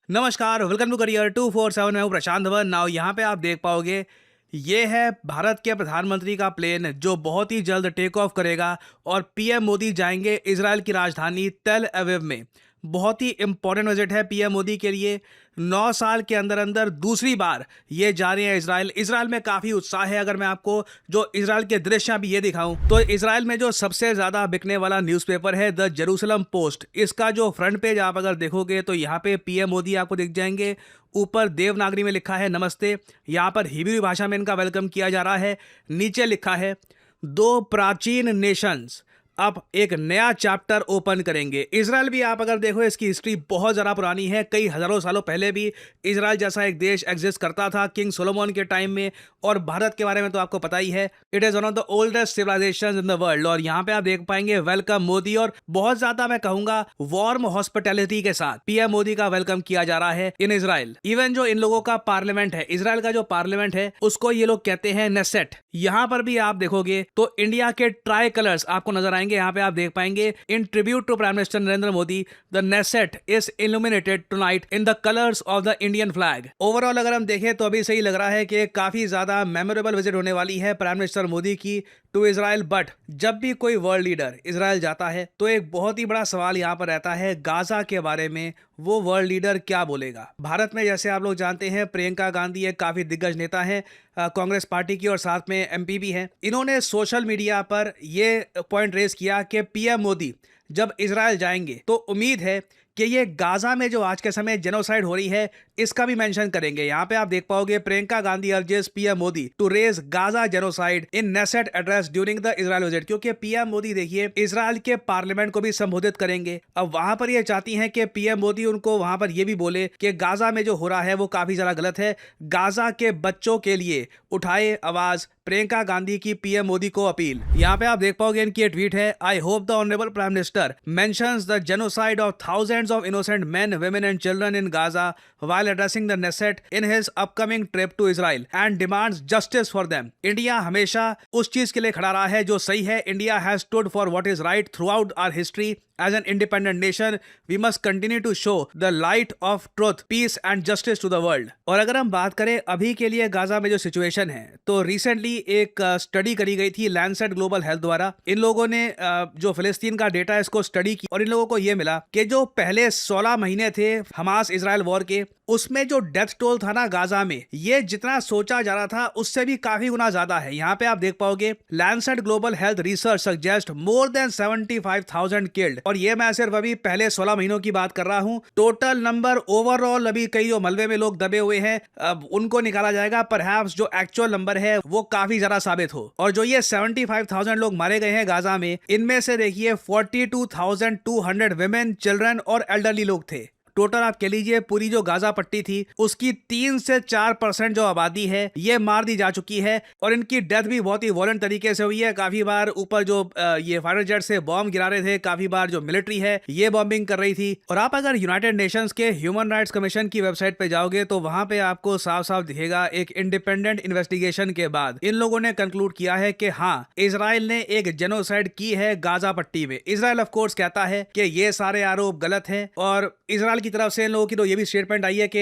नमस्कार, welcome to career 247। मैं हूं प्रशांत धवन। नाउ यहाँ पे आप देख पाओगे, ये है भारत के प्रधानमंत्री का प्लेन जो बहुत ही जल्द टेक ऑफ करेगा और पीएम मोदी जाएंगे इजराइल की राजधानी तेल अवीव में। बहुत ही इंपॉर्टेंट विजिट है पीएम मोदी के लिए। 9 साल के अंदर अंदर दूसरी बार ये जा रहे हैं इजराइल। इजराइल में काफ़ी उत्साह है। अगर मैं आपको जो इजराइल के दृश्य अभी ये दिखाऊं तो इजराइल में जो सबसे ज़्यादा बिकने वाला न्यूज़पेपर है द जेरूसलम पोस्ट। इसका जो फ्रंट पेज आप अगर देखोगे तो यहाँ पे पीएम मोदी आपको दिख जाएंगे। ऊपर देवनागरी में लिखा है नमस्ते। यहाँ पर हिब्रू भाषा में इनका वेलकम किया जा रहा है। नीचे लिखा है दो प्राचीन नेशंस अब एक नया चैप्टर ओपन करेंगे। इजराइल भी आप अगर देखो इसकी हिस्ट्री बहुत ज़्यादा पुरानी है। कई हज़ारों सालों पहले भी इजराइल जैसा एक देश एग्जिस्ट करता था किंग सोलोमन के टाइम में। और भारत के बारे में तो आपको पता ही है, it is one of the oldest civilisation in the world. और यहाँ पे आप देख पाएंगे वेलकम मोदी, और बहुत ज़्यादा मैं कहूँगा वार्म हॉस्पिटैलिटी के साथ पीएम मोदी का वेलकम किया जा रहा है इन इजराइल। इवन जो इन लोगों का पार्लियामेंट है, इजराइल का जो पार्लियामेंट है उसको ये लोग कहते हैं नेसेट। यहाँ पर भी आप देखोगे तो इंडिया के ट्राई कलर्स आपको नजर आएंगे। यहाँ पे आप देख पाएंगे in tribute to prime minister Narendra Modi the Knesset is illuminated tonight in the colours of the Indian flag. Overall अगर हम देखें तो अभी सही लग रहा है कि काफी ज्यादा मेमोरेबल विजिट होने वाली है प्राइम मिनिस्टर मोदी की टू इजराइल। बट जब भी कोई वर्ल्ड लीडर इजराइल जाता है तो एक बहुत ही बड़ा सवाल यहाँ पर रहता है गाजा के बारे में। वो वर्ल्ड लीडर क्या बोलेगा? भारत में जैसे आप लोग जानते हैं प्रियंका गांधी एक काफी दिग्गज नेता है कांग्रेस पार्टी की, और साथ में एमपी भी हैं। इन्होंने सोशल मीडिया पर ये पॉइंट रेज किया कि पीएम मोदी जब इजराइल जाएंगे तो उम्मीद है कि ये गाजा में जो आज के समय जेनोसाइड हो रही है इसका भी मेंशन करेंगे। यहाँ पे आप देख पाओगे Priyanka Gandhi urges PM Modi to raise Gaza genocide in Knesset address during the Israel visit. क्योंकि पीएम मोदी देखिए इजराइल के पार्लियामेंट को भी संबोधित करेंगे। अब वहां पर ये चाहती हैं कि पीएम मोदी उनको वहां पर ये भी बोले कि गाजा में जो हो रहा है वो काफी ज्यादा गलत है। गाजा के बच्चों के लिए उठाए आवाज, प्रियंका गांधी की पीएम मोदी को अपील। यहाँ पे आप देख पाओगे इनकी एक ट्वीट है, I hope the honourable prime minister mentions the genocide of thousands of innocent men, women and children in Gaza while addressing the Knesset in his upcoming trip to Israel and demands justice for them. India हमेशा उस चीज के लिए खड़ा रहा है जो सही है। India has stood for what is right throughout our history. As an independent nation, we must continue to show the light of truth, peace and justice to the world. और अगर हम बात करें अभी के लिए गाजा में जो सिचुएशन है, तो रिसेंटली एक स्टडी करी गई थी लैंडसेट ग्लोबल हेल्थ द्वारा। इन लोगों ने जो फिलिस्तीन का डेटा है इसको स्टडी की, और इन लोगों को ये मिला कि जो पहले 16 महीने थे हमास इजराइल वॉर के, उसमें जो डेथ टोल था ना गाजा में, ये जितना सोचा जा रहा था उससे भी काफी गुना ज्यादा है। यहाँ पे आप देख पाओगे Lancet global health research suggest more than 75,000 killed. और ये मैं सिर्फ अभी पहले 16 महीनों की बात कर रहा हूँ। टोटल नंबर ओवरऑल अभी कई जो मलबे में लोग दबे हुए हैं अब उनको निकाला जाएगा। परहैप्स जो एक्चुअल नंबर है वो काफी ज्यादा साबित हो। और जो ये 75,000 लोग मारे गए हैं गाजा में, इनमें से देखिए 42,200 विमेन, चिल्ड्रन और एल्डरली लोग थे। टोटल आप कह लीजिए पूरी जो गाजा पट्टी थी उसकी 3 से 4% जो आबादी है ये मार दी जा चुकी है। और इनकी डेथ भी बहुत ही वॉलेंट तरीके से हुई है। काफी बार ऊपर जो ये फाइटर जेट से बॉम्ब गिरा रहे थे, काफी बार जो मिलिट्री है ये बॉम्बिंग कर रही थी। और आप अगर यूनाइटेड नेशंस के ह्यूमन राइट्स कमीशन की वेबसाइट पे जाओगे तो वहां पे आपको साफ साफ दिखेगा एक इंडिपेंडेंट इन्वेस्टिगेशन के बाद इन लोगों ने कंक्लूड किया है कि हाँ, इजराइल ने एक जेनोसाइड की है गाजा पट्टी में। इजराइल ऑफ कोर्स कहता है कि ये सारे आरोप गलत हैं, और इजराइल की तरफ से इन लोगों की तो ये भी स्टेटमेंट आई है कि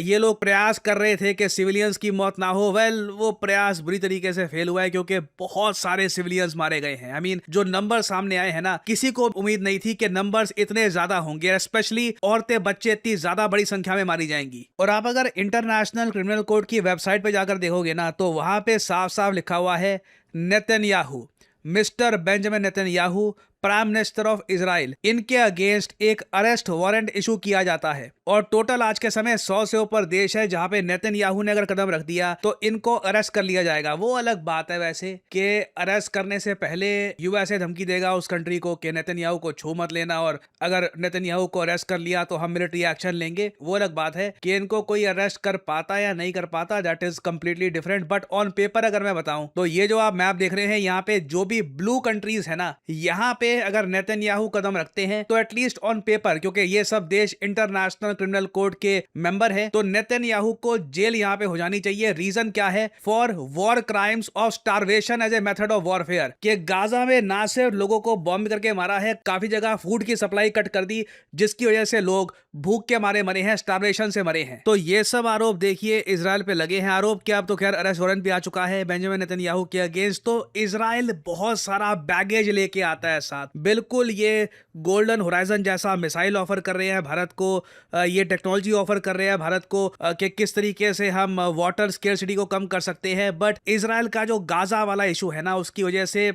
ये लोग प्रयास कर रहे थे कि सिविलियंस की मौत ना हो। वेल, वो प्रयास बुरी तरीके से फेल हुआ है क्योंकि बहुत सारे सिविलियंस मारे गए हैं। आई मीन जो नंबर सामने आए हैं ना, किसी को उम्मीद नहीं थी कि नंबर्स इतने ज्यादा होंगे, स्पेशली औरतें बच्चे इतनी ज्यादा बड़ी संख्या में मारी जाएंगी। और आप अगर इंटरनेशनल क्रिमिनल कोर्ट की वेबसाइट पे जाकर देखोगे ना तो वहां पे साफ साफ लिखा हुआ है Netanyahu, mister Benjamin Netanyahu prime minister of Israel, इनके अगेंस्ट एक अरेस्ट वारंट इशू किया जाता है। और टोटल आज के समय 100 से ऊपर देश है जहां पे नेतन्याहू ने अगर कदम रख दिया तो इनको अरेस्ट कर लिया जाएगा। वो अलग बात है वैसे कि अरेस्ट करने से पहले यूएसए धमकी देगा उस कंट्री को कि नेतन्याहू को छू मत लेना, और अगर नेतन्याहू को अरेस्ट कर लिया तो हम मिलिट्री एक्शन लेंगे। वो अलग बात है कि इनको कोई अरेस्ट कर पाता या नहीं कर पाता, that is completely different. But on paper अगर मैं बताऊं तो ये जो आप मैप देख रहे हैं यहाँ पे जो भी ब्लू कंट्रीज है ना, यहाँ पे ये अगर नेतन्याहू कदम रखते हैं तो एटलीस्ट ऑन पेपर, क्योंकि ये सब देश इंटरनेशनल क्रिमिनल कोर्ट के मेंबर है, तो नेतन्याहू को जेल यहाँ पे हो जानी चाहिए। रीजन क्या है? For war crimes of starvation as a method of warfare, कि गाजा में ना सिर्फ लोगों को बॉम्ब करके मारा है, काफी जगह फूड की सप्लाई कट कर दी, जिसकी वजह से लोग भूख के मारे मरे हैं, स्टारवेशन से मरे हैं। तो ये सब आरोप देखिए इजराइल पे लगे हैं। आरोप क्या, अब तो खैर अरेस्ट वारंट भी आ चुका है बेंजामिन नेतन्याहू के अगेंस्ट। तो इजराइल बहुत सारा बैगेज लेके आता है साथ। बिल्कुल ये गोल्डन होराइजन जैसा मिसाइल ऑफर कर रहे हैं भारत को, ये टेक्नोलॉजी ऑफर कर रहे हैं भारत को कि किस तरीके से हम वाटर स्केर्सिटी को कम कर सकते हैं। बट इजराइल का जो गाजा वाला इशू है ना, उसकी वजह से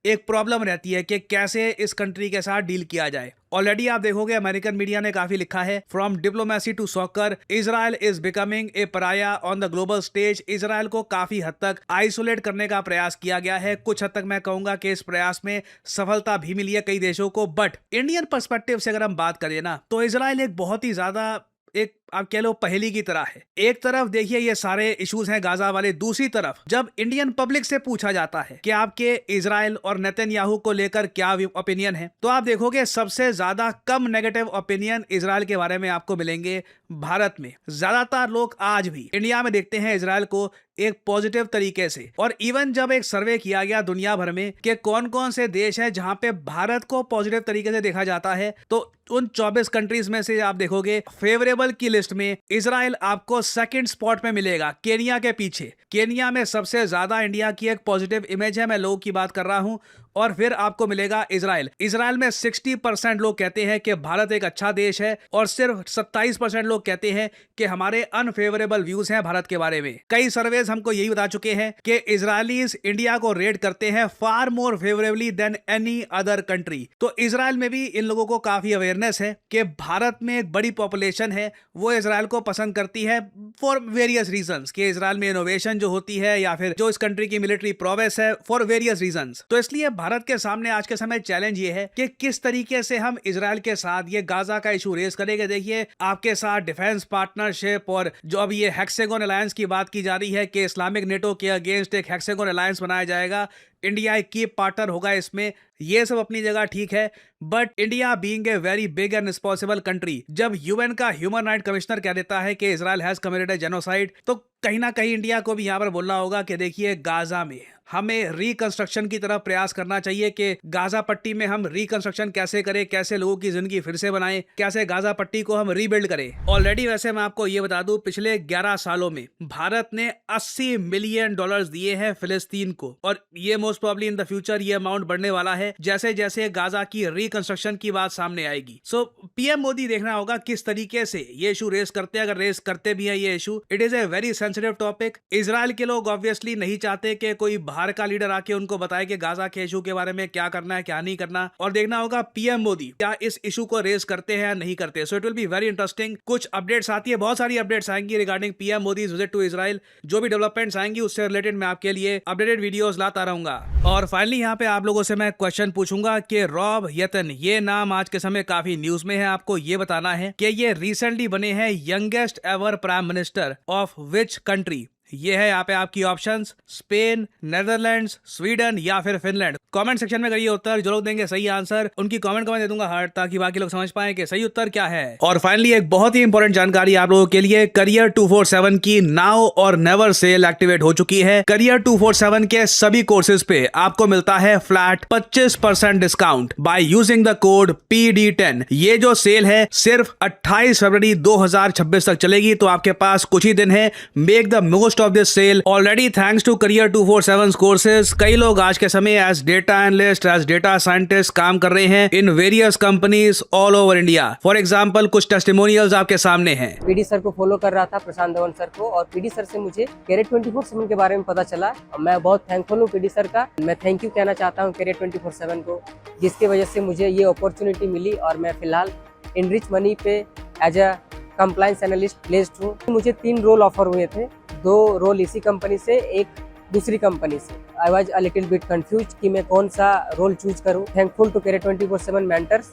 एक प्रॉब्लम रहती है कि कैसे इस कंट्री के साथ डील किया जाए। ऑलरेडी आप देखोगे अमेरिकन मीडिया ने काफी लिखा है, from diplomacy to soccer Israel is becoming a pariah on the global stage. Israel को काफी हद तक आइसोलेट करने का प्रयास किया गया है। कुछ हद तक मैं कहूंगा कि इस प्रयास में सफलता भी मिली है कई देशों को। बट इंडियन पर्सपेक्टिव से अगर हम बात करें ना, तो इजराइल एक बहुत ही ज्यादा एक आप कह लो पहेली की तरह है। एक तरफ देखिए ये सारे इश्यूज हैं गाजा वाले, दूसरी तरफ जब इंडियन पब्लिक से पूछा जाता है कि आपके इजराइल और नेतन्याहू को लेकर क्या ओपिनियन है, तो आप देखोगे सबसे ज्यादा कम नेगेटिव ओपिनियन इजराइल के बारे में आपको मिलेंगे भारत में। ज्यादातर लोग आज भी इंडिया में देखते हैं इजराइल को एक पॉजिटिव तरीके से। और इवन जब एक सर्वे किया गया दुनिया भर में कि कौन कौन से देश हैं जहां पे भारत को पॉजिटिव तरीके से देखा जाता है, तो उन 24 कंट्रीज में से आप देखोगे फेवरेबल की लिस्ट में इजराइल आपको सेकंड स्पॉट पे मिलेगा, केनिया के पीछे। केनिया में सबसे ज्यादा इंडिया की एक पॉजिटिव इमेज है, मैं लोगों की बात कर रहा हूं। और फिर आपको मिलेगा इजराइल। इजराइल में 60% लोग कहते हैं कि भारत एक अच्छा देश है, और सिर्फ 27% लोग कहते हैं कि हमारे अनफेवरेबल व्यूज हैं भारत के बारे में। कई सर्वेज हमको यही बता चुके हैं कि इजरायलीज इंडिया को रेट करते हैं far more favourably than any other country. तो इजराइल में भी इन लोगों को काफी अवेयरनेस है कि भारत में एक बड़ी पॉपुलेशन है, वो इजराइल को पसंद करती है फॉर वेरियस रीजंस, कि इजराइल में इनोवेशन जो होती है या फिर जो इस कंट्री की मिलिट्री प्रोवेस है, फॉर वेरियस रीजंस। तो इसलिए भारत के सामने आज के समय चैलेंज ये है कि किस तरीके से हम इजराइल के साथ ये गाजा का इशू रेज करेंगे। देखिए आपके साथ डिफेंस पार्टनरशिप, और जो अब ये हेक्सागोन अलायंस की बात की जा रही है कि इस्लामिक नेटो के अगेंस्ट एक हेक्सागोन अलायंस बनाया जाएगा, इंडिया एक की पार्टनर होगा इसमें, ये सब अपनी जगह ठीक है। But India being a very big and responsible country, जब यूएन का ह्यूमन राइट कमिश्नर कह देता है कि Israel has committed A genocide, तो कहीं ना कहीं इंडिया को भी यहां पर बोलना होगा कि देखिए गाजा में हमें रिकंस्ट्रक्शन की तरफ प्रयास करना चाहिए, कि गाजा पट्टी में हम रिकंस्ट्रक्शन कैसे करें, कैसे लोगों की जिंदगी फिर से बनाएं, कैसे गाजा पट्टी को हम रीबिल्ड करें। ऑलरेडी वैसे मैं आपको ये बता दूं, पिछले 11 सालों में भारत ने $80 मिलियन दिए हैं फिलिस्तीन को, और ये most probably in the future ये अमाउंट बढ़ने वाला है जैसे जैसे गाजा की रिकंस्ट्रक्शन की बात सामने आएगी। सो पीएम मोदी देखना होगा किस तरीके से ये इशू रेस करते हैं। अगर रेस करते भी है ये issue, it is a very sensitive topic. Israel के लोग ऑब्वियसली नहीं चाहते कि कोई बाहर का लीडर आके उनको बताए कि गाजा के इशू के बारे में क्या करना है क्या नहीं करना, और देखना होगा पीएम मोदी क्या इस इशू को रेस करते हैं या नहीं करते। So it will be very interesting. कुछ अपडेट्स आती है, बहुत सारी अपडेट्स आएंगी regarding PM Modi visit to Israel. जो भी डेवलपमेंट्स आएंगी उससे रिलेटेड मैं आपके लिए अपडेटेड वीडियोस लाता रहूंगा। और फाइनली यहाँ पे आप लोगों से मैं क्वेश्चन पूछूंगा कि रॉब यतन, ये नाम आज के समय काफी न्यूज में है, आपको ये बताना है कि ये रिसेंटली बने हैं youngest ever prime minister of which country. ये है यहाँ पे आपकी ऑप्शंस, स्पेन, नेदरलैंड्स, स्वीडन या फिर फिनलैंड। कमेंट सेक्शन में करिए उत्तर, जो लोग देंगे सही आंसर उनकी कमेंट को मैं दे दूंगा हार्ट, ताकि बाकी लोग समझ पाए कि सही उत्तर क्या है। और फाइनली एक बहुत ही इंपॉर्टेंट जानकारी आप लोगों के लिए, करियर 247 की नाउ और नेवर सेल एक्टिवेट हो चुकी है। करियर 247 के सभी कोर्सेज पे आपको मिलता है flat 25% discount by using the code PD10। ये जो सेल है सिर्फ 28 फरवरी 2026 तक चलेगी, तो आपके पास कुछ ही दिन है। Make the most of this sale already thanks to Career 247 courses। कई लोग आज के समय as data analyst, as data scientist काम कर रहे हैं in various companies all over India. For example कुछ टेस्टिमोनियल्स आपके सामने हैं। पीडी सर को फॉलो कर रहा था, प्रशांत धवन सर को, और पीडी सर से मुझे कैरियर 24/7 के बारे में पता चला। मैं बहुत थैंकफुल हूँ पीडी सर का। मैं थैंक यू कहना चाहता हूँ कैरियर 24/7 को, जिसकी वजह से मुझे ये अपॉर्चुनिटी मिली, और मैं फिलहाल इनरिच मनी पे as a compliance analyst placed हूँ। मुझे 3 रोल ऑफर हुए थे, 2 रोल इसी कंपनी से, एक दूसरी कंपनी से। I was a little bit confuse कि मैं कौन सा रोल चूज करूं। थैंकफुल टू कैरियर 24/7 मेंटर्स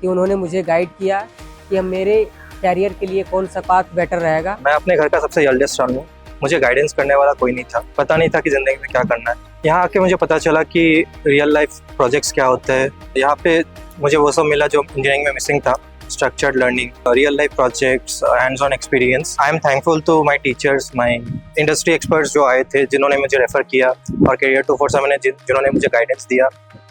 कि उन्होंने मुझे गाइड किया कि हम मेरे कैरियर के लिए कौन सा पाथ बेटर रहेगा। मैं अपने घर का सबसे एल्डेस्ट सन हूँ। मुझे गाइडेंस करने वाला कोई नहीं था, पता नहीं था कि जिंदगी में क्या करना है यहाँ आके मुझे पता चला कि रियल लाइफ प्रोजेक्ट्स क्या होते हैं। यहाँ पे मुझे वो सब मिला जो इंजीनियरिंग में मिसिंग था, structured learning, real life projects, hands on experience. I am thankful to my teachers, my industry experts जो आए थे, जिन्होंने मुझे रेफर किया, और कैरियर 247 ने जिन्होंने मुझे गाइडेंस दिया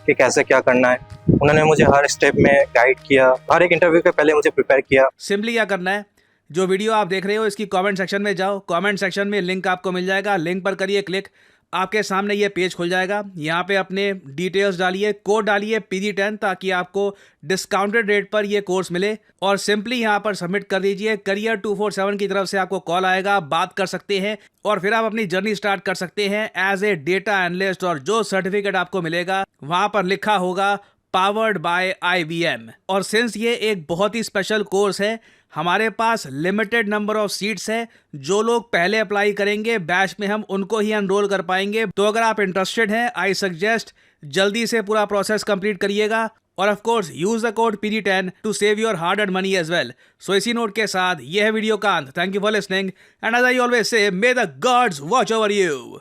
कि कैसे क्या करना है। उन्होंने मुझे हर स्टेप में गाइड किया, हर एक इंटरव्यू के पहले मुझे प्रिपेयर किया। सिंपली क्या करना है, जो वीडियो आप देख रहे हो इसकी कमेंट सेक्शन में जाओ, कमेंट सेक्शन में लिंक आपको मिल जाएगा, लिंक पर करिए क्लिक, आपके सामने ये पेज खुल जाएगा। यहाँ पे अपने डिटेल्स डालिए, कोड डालिए PG10 ताकि आपको डिस्काउंटेड रेट पर ये कोर्स मिले, और सिंपली यहाँ पर सबमिट कर दीजिए। करियर 247 की तरफ से आपको कॉल आएगा, बात कर सकते हैं और फिर आप अपनी जर्नी स्टार्ट कर सकते हैं एज ए डेटा एनालिस्ट। और जो सर्टिफिकेट आपको मिलेगा वहाँ पर लिखा होगा पावर्ड बाय IBM। और सिंस ये एक बहुत ही स्पेशल कोर्स है, हमारे पास लिमिटेड नंबर ऑफ सीट्स है। जो लोग पहले अप्लाई करेंगे बैच में, हम उनको ही एनरोल कर पाएंगे। तो अगर आप इंटरेस्टेड हैं, आई सजेस्ट जल्दी से पूरा प्रोसेस कंप्लीट करिएगा, और of course use the code PD10 to save your hard earned money as well. So इसी नोट के साथ ये है वीडियो का अंत। Thank you for listening, and as I always say, may the gods watch over you.